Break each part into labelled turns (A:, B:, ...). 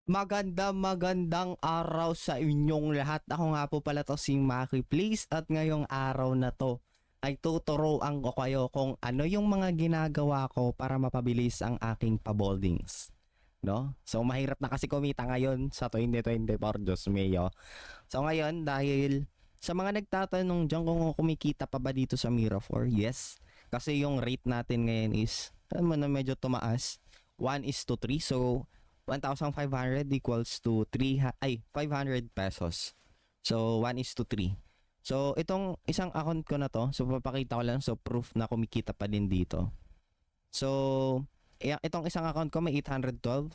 A: Magandang araw sa inyong lahat. Ako nga po pala to si Maki Please at ngayong araw na to ay tuturuan ko kayo kung ano yung mga ginagawa ko para mapabilis ang aking paboldings. No? So mahirap na kasi kumita ngayon sa 2024, Diyos mio. So ngayon dahil sa mga nagtatanong dyan kung kumikita pa ba dito sa Mirafor, yes. Kasi yung rate natin ngayon is alam mo na medyo tumaas. 1:3. So 1,500 equals to 500 pesos. So 1:3. So itong isang account ko na to, so papakita ko lang so proof na kumikita pa din dito. So itong isang account ko may 812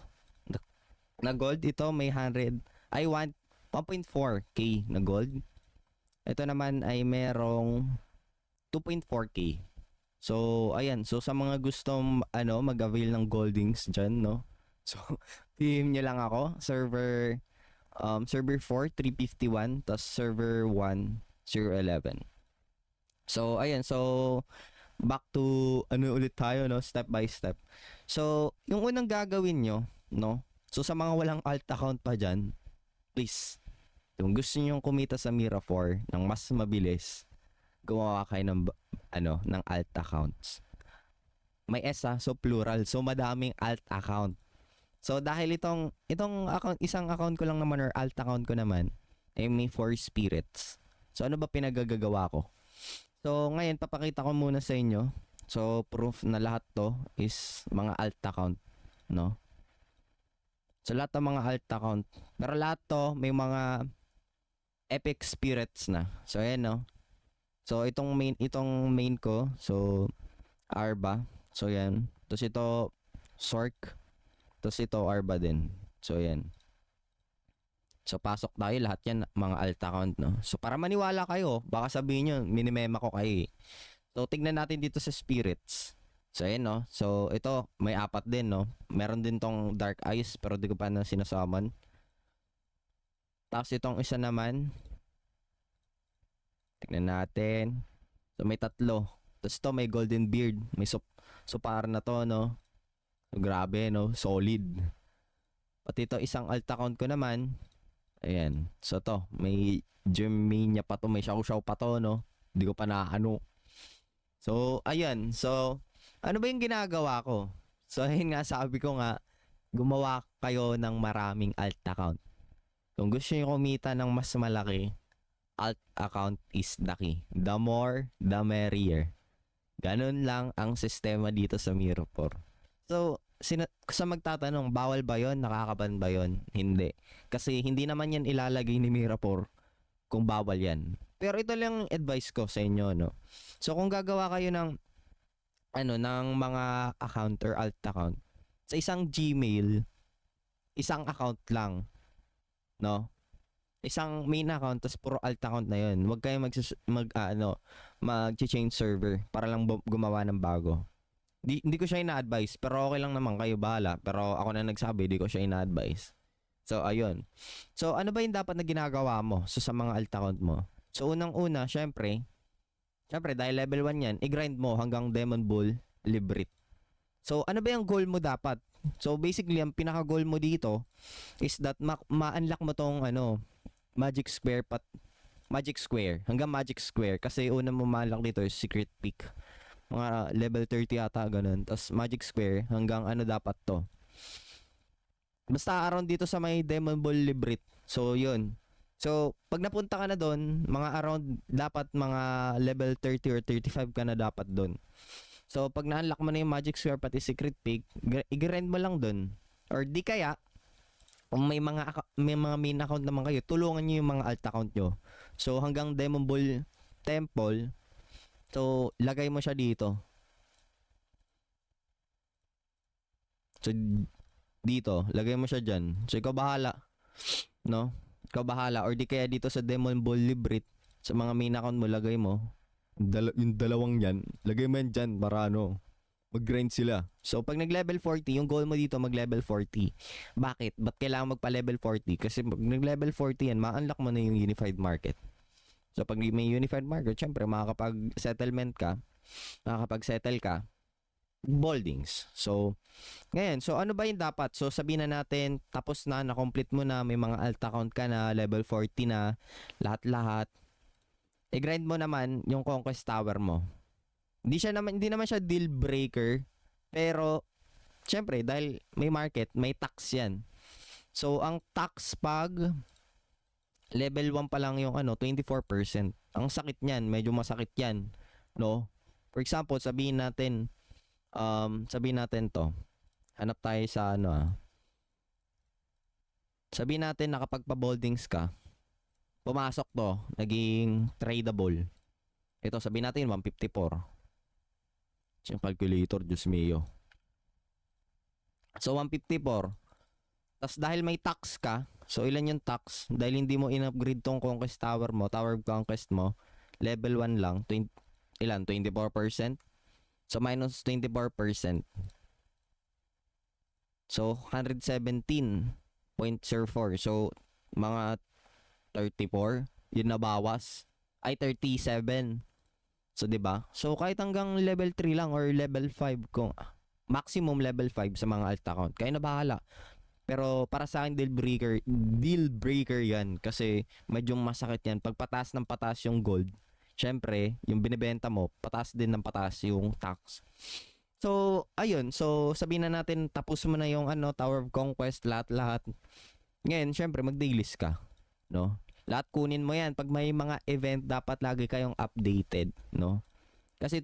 A: na gold, ito may 1.4k na gold. Ito naman ay merong 2.4k. So ayan, so sa mga gustong mag-avail ng goldings diyan, no. So PM nyo lang ako, server 4 351 tas server 1 011. So ayan, so back to ulit tayo, no, step by step. So yung unang gagawin nyo, no, so sa mga walang alt account pa dyan, please, kung gusto nyo kumita sa Mirafor ng mas mabilis, gumawa kayo ng alt accounts. May S so plural, so madaming alt account. So dahil itong account, isang account ko lang naman or alt account ko naman ay may 4 spirits. So ano ba pinagagagawa ko? So ngayon papakita ko muna sa inyo. So proof na lahat to is mga alt account, no? So lahat ng mga alt account. Pero lahat to may mga epic spirits na. So ayan, no. So itong main ko, so Arba. So yan. Tapos ito Sork. Tapos ito Arba din. So yan. So pasok tayo, lahat yan mga alt account, no. So para maniwala kayo, baka sabihin nyo minimema ko kayo eh. So tignan natin dito sa spirits. So ayan, no. So ito may 4 din, no. Meron din tong Dark Eyes pero di ko pa na sinasaman. Tapos itong isa naman, tignan natin. So may 3. Tapos ito may Golden Beard. May supar na to, no. So, grabe, no. Solid. Pati ito isang alt account ko naman. Ayan. So to, may Germania pa to. May Xiao pa to, no. Hindi ko pa naano. So, ayan. So, ano ba yung ginagawa ko? So, ayun nga, sabi ko nga, gumawa kayo ng maraming alt account. Kung gusto nyo kumita ng mas malaki, alt account is the key. The more, the merrier. Ganun lang ang sistema dito sa Mirafor. So, sa magtatanong, bawal ba yon? Nakakaban ba yon? Hindi. Kasi hindi naman yan ilalagay ni Mirafor kung bawal yan. Pero ito lang advice ko sa inyo, no? So, kung gagawa kayo ng ng mga account or alt account, sa isang Gmail, isang account lang, no? Isang main account tapos puro alt account na 'yon. Huwag kayong mag-change server para lang gumawa ng bago. Hindi ko siya ina-advise, pero okay lang naman, kayo bahala. Pero ako na nagsabi, di ko siya ina-advise. So ayun. So ano ba yung dapat na ginagawa mo sa mga alt account mo? So unang-una, syempre dahil level 1 yan, i-grind mo hanggang Demon Bull Librit. So ano ba yung goal mo dapat? So basically, ang pinaka-goal mo dito is that ma-unlock mo tong Magic Square hanggang Magic Square, kasi una mo ma-unlock dito is Secret Peak. Mga level 30 yata ganun. Tapos Magic Square hanggang dapat to. Basta around dito sa may Demon Ball Librit. So yun. So pag napunta ka na doon, mga around dapat mga level 30 or 35 ka na dapat doon. So pag na-unlock mo na yung Magic Square pati Secret Peak, i-grind mo lang doon. Or di kaya kung may mga main account naman kayo, tulungan niyo yung mga alt account nyo. So hanggang Demon Ball Temple, so lagay mo siya dito. So dito, lagay mo siya diyan. So ikaw bahala, no? Ikaw bahala. Or di kaya dito sa Demon Ball Librit, sa mga main account mo, lagay mo yung dalawang yan, lagay mo yan dyan para mag-grind sila. So pag nag-level 40, yung goal mo dito mag-level 40. Bakit? Ba't kailangan magpa-level 40? Kasi pag nag-level 40 yan, ma-unlock mo na yung unified market. So pag may unified market, syempre makakapag-settle ka, Boldings. So, ngayon, so ano ba yung dapat? So, sabihin na natin, tapos na-complete mo na, may mga alt account ka na, level 40 na, lahat-lahat. I-grind mo naman yung Conquest Tower mo. Hindi naman siya deal breaker, pero, syempre, dahil may market, may tax yan. So, ang tax pag level 1 pa lang yung 24%. Ang sakit niyan, medyo masakit yan, no? For example, sabihin natin to. Hanap tayo sa sabihin natin nakapagpa-boldings ka. Pumasok to, naging tradable. Ito, sabihin natin 154. Yung calculator, Diyos mio. So, 154. Tapos dahil may tax ka, so ilan yung tax? Dahil hindi mo in-upgrade tong Conquest Tower mo, Tower of Conquest mo, level 1 lang, 24%. So minus 24%. So 117.04. So mga 34, yun na bawas. Ay 37. So 'di ba? So kahit hanggang level 3 lang or level 5 kung maximum level 5 sa mga alt account. Kaya na bahala. Pero para sa akin deal breaker 'yan kasi medyo masakit 'yan pag pataas ng pataas yung gold. Syempre, yung binebenta mo, pataas din ng pataas yung tax. So, ayun. So, sabihin na natin tapos mo na yung Tower of Conquest, lahat-lahat. Ngayon, syempre mag-dailies ka, no? Lahat kunin mo 'yan. Pag may mga event, dapat lagi kayong updated, no? Kasi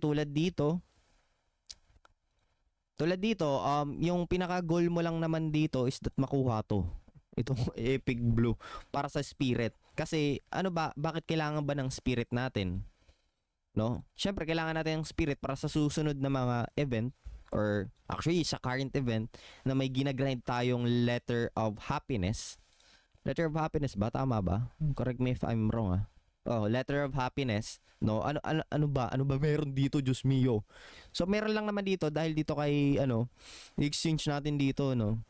A: yung pinaka-goal mo lang naman dito is that makuha to. Itong Epic Blue para sa Spirit. Kasi bakit kailangan ba ng Spirit natin? No? Syempre kailangan natin ng Spirit para sa susunod na mga event or actually sa current event na may ginagrind tayong Letter of Happiness. Letter of Happiness ba? Tama ba? Correct me if I'm wrong Oh, Letter of Happiness. No, ano ba meron dito, Diyos mio? So meron lang naman dito dahil dito kay i-exchange natin dito, no.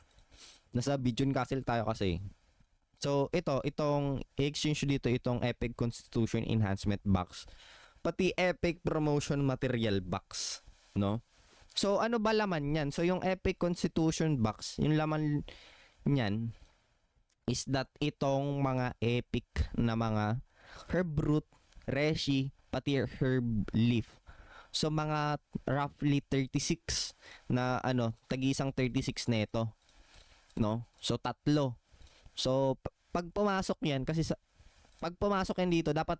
A: Nasa Bijon Castle tayo kasi. So itong i-exchange dito itong Epic Constitution Enhancement Box. Pati Epic Promotion Material Box, no. So ano ba laman niyan? So yung Epic Constitution Box, yung laman niyan is that itong mga epic na mga herb root, reishi, pati herb leaf. So mga roughly 36 na tag-isang 36 neto, no? So tatlo. So pag pumasok 'yan kasi pag pumasok yan dito dapat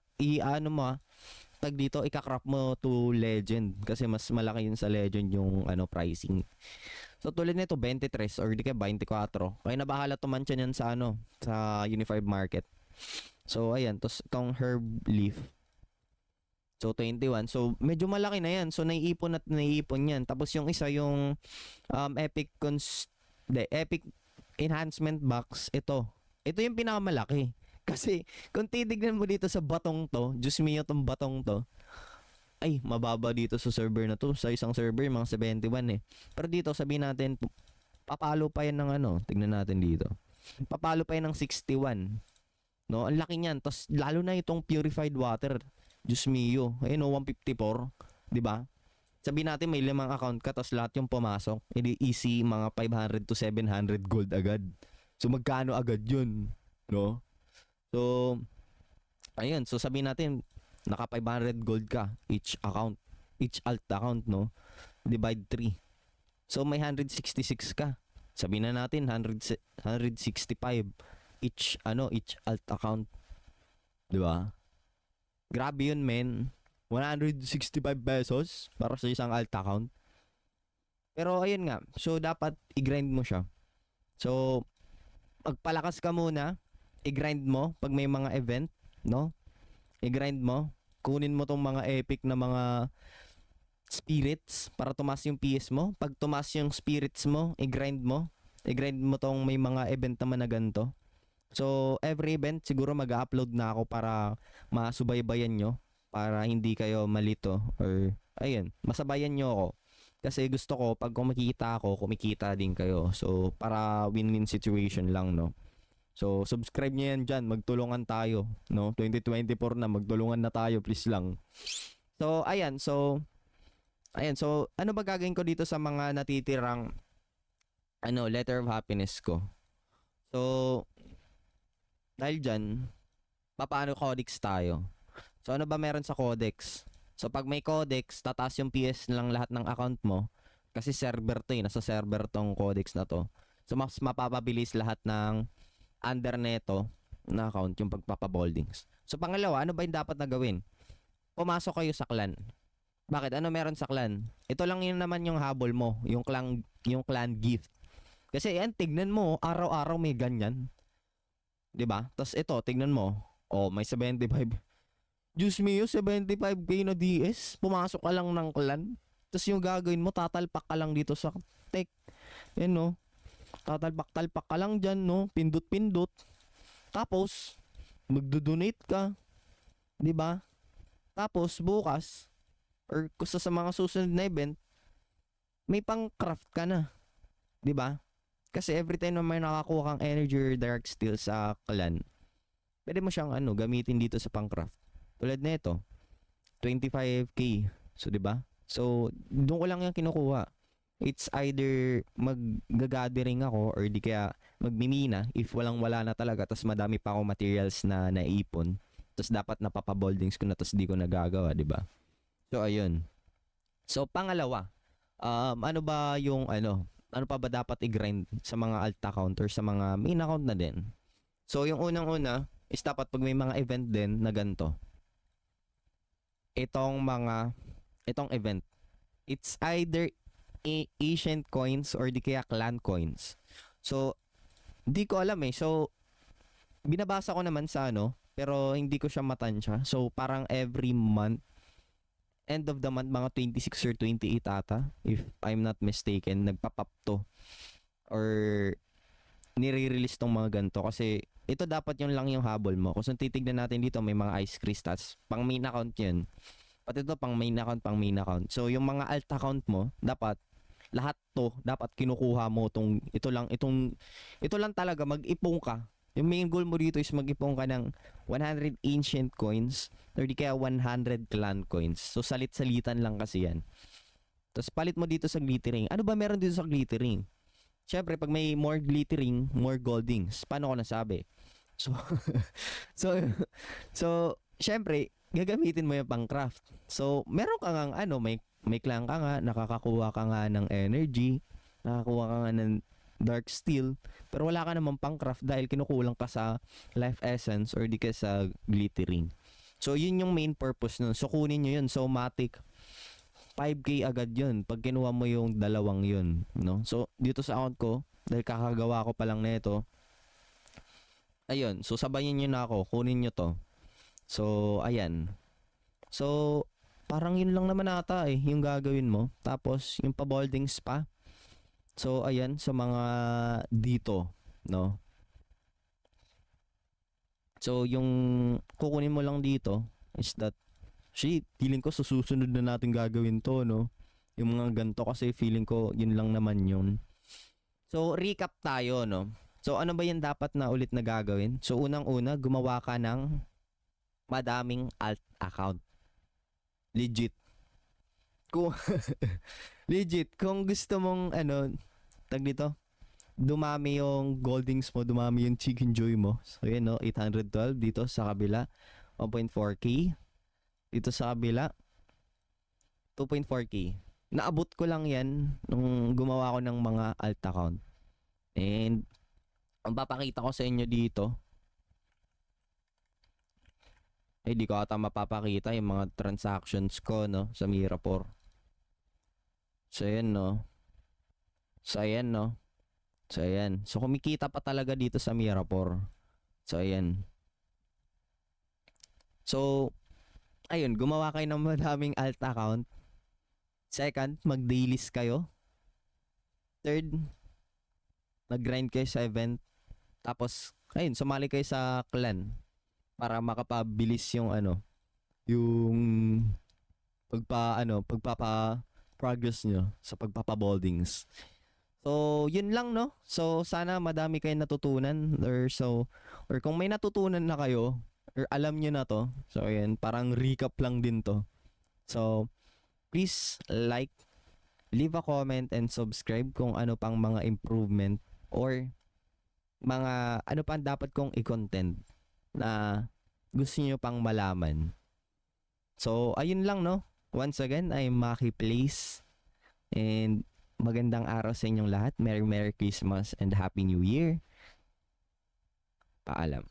A: tag dito ika-crop mo to legend kasi mas malaki yun sa legend yung pricing. So tulad nito 23 or di kaya 24. Kaya na bahala tumansya niyan sa sa Unified Market. So ayan, tos itong herb leaf. So 21. So medyo malaki na yan. So naiipon yan. Tapos yung isa yung Epic Enhancement Box. Ito yung pinakamalaki. Kasi kung titignan mo dito sa batong to, Diyos mio tong batong to, ay mababa dito sa server na to. Sa isang server mga 71 Pero dito sabihin natin papalo pa yan ng tignan natin dito. Papalo pa yan ng 61. No, ang laki niyan. Tapos lalo na itong purified water. Diyos mio. Ayun 154, 'di ba? Sabihin natin may 5 account ka tapos lahat yung pumasok. Edi easy mga 500 to 700 gold agad. So magkano agad 'yun, no? So ayun, so sabihin natin naka 500 gold ka each account, each alt account, no? Divide 3. So may 166 ka. Sabihin na natin 165 each alt account. 'Di ba? Grabe 'yun, men. 165 pesos para sa isang alt account. Pero ayun nga, so dapat i-grind mo siya. So magpalakas ka muna, i-grind mo pag may mga event, no? I-grind mo, kunin mo tong mga epic na mga spirits para tumas yung PS mo. Pag tumas yung spirits mo, i-grind mo. I-grind mo tong may mga event naman na ganito. So, every event, siguro mag-upload na ako para masubaybayan nyo. Para hindi kayo malito. Or, ayun, masabayan nyo ako. Kasi gusto ko, pag kumikita ako, kumikita din kayo. So, para win-win situation lang, no? So, subscribe nyo yan dyan. Magtulungan tayo, no? 2024 na, magtulungan na tayo, please lang. So, ayan. So, Ayan, so ano ba gagawin ko dito sa mga natitirang letter of happiness ko? So, dahil dyan, papaano codex tayo? So, ano ba meron sa codex? So, pag may codex, tataas yung PS lang lahat ng account mo. Kasi server to nasa server tong codex na to. So, mas mapapabilis lahat ng under neto na account yung pagpapaboldings. So, pangalawa, ano ba yung dapat na gawin? Pumasok kayo sa clan. Bakit? Ano meron sa clan? Ito lang yun naman yung habol mo, yung clan gift. Kasi yan, tignan mo, araw-araw may ganyan. 'Di ba? Tapos ito, tignan mo. Oh, may 75. Diyos mio, 75k na DS. Pumasok ka lang ng clan. Tapos yung gagawin mo, tatalpak ka lang dito sa tech. Yan no. Tatalpak-talpak ka lang dyan, no? Pindot-pindot. Tapos, magdo-donate ka. 'Di ba? Tapos, bukas, or kusa sa mga susunod na event, may pang-craft ka na. 'Di ba? Kasi every time na may nakakuha kang energy or dark steel sa clan, pwede mo siyang gamitin dito sa pang-craft. Tulad nito, 25k. So, 'di ba? So, doon ko lang 'yang kinukuha. It's either mag-gathering ako or di kaya magmimina if wala na talaga tapos madami pa akong materials na naipon. Tapos dapat napapaboldings ko na tapos di ko nagagawa, 'di ba? So, ayun. So, pangalawa, ano ba yung ano pa ba dapat i-grind sa mga alt account or sa mga main account na din? So, yung unang-una is dapat pag may mga event din na ganito. Itong event. It's either ancient coins or di kaya clan coins. So, hindi ko alam eh. So, binabasa ko naman sa pero hindi ko siya matansya. So, parang every month, end of the month, mga 26 or 28 ata, if I'm not mistaken, nagpa-pop to. Or nire-release tong mga ganito. Kasi, ito dapat yun lang yung habol mo. Kung titignan natin dito, may mga ice crystals. Pang main account yun. Pati ito, pang main account. So, yung mga alt account mo, dapat lahat to dapat kinukuha mo ito lang talaga, mag-ipon ka. Yung main goal mo dito is mag-ipon ka ng 100 ancient coins or di kaya 100 clan coins. So salit-salitan lang kasi yan. Tapos palit mo dito sa glittering. Ano ba meron dito sa glittering? Syempre pag may more glittering, more goldings. Paano ko nasabi? So so so syempre gagamitin mo yung pang craft. So meron ka ngang may clan ka nga, nakakakuha ka nga ng energy, nakakuha ka nga ng dark steel, pero wala ka namang pang craft dahil kinukulang ka sa life essence or di ka sa glittering. So, yun yung main purpose nun. So, kunin nyo yun. So, matic. 5k agad yun pag kinuha mo yung dalawang yun. No? So, dito sa account ko, dahil kakagawa ko pa lang nito, ayun. So, sabayin nyo na ako. Kunin nyo to. So, ayan. So, parang yun lang naman ata yung gagawin mo. Tapos, yung pa-boldings pa. So, ayan, sa mga dito, no? So, yung kukunin mo lang dito is that, feeling ko susunod na natin gagawin to, no? Yung mga ganito kasi feeling ko yun lang naman yun. So, recap tayo, no? So, ano ba yung dapat na ulit na gagawin? So, unang-una, gumawa ka ng madaming alt account. Legit. Legit, kung gusto mong tag dito, dumami yung goldings mo, dumami yung chicken joy mo. So yan no, 812 dito sa kabila, 1.4k. Dito sa kabila, 2.4k. Naabot ko lang yan nung gumawa ko ng mga alt account. And ang papakita ko sa inyo dito, di ko ata mapapakita yung mga transactions ko, no, sa Mirapore. So, ayan, no. So, ayan, no. So, ayan. So, kumikita pa talaga dito sa Mirapore. So, ayan. So, ayun, gumawa kayo ng madaming alt account. Second, mag-dailies kayo. Third, mag-grind kayo sa event. Tapos, ayun, sumali kayo sa clan para makapabilis yung yung pagpapa-progress nyo sa pagpapa-boldings. So, yun lang, no? So, sana madami kayong natutunan or kung may natutunan na kayo or alam nyo na to. So, ayan, parang recap lang din to. So, please like, leave a comment, and subscribe kung ano pang mga improvement or mga ano pang dapat kong i-content na gusto niyo pang malaman. So, ayun lang, no? Once again, I'm Maki Place. And magandang araw sa inyong lahat. Merry Christmas and Happy New Year. Paalam.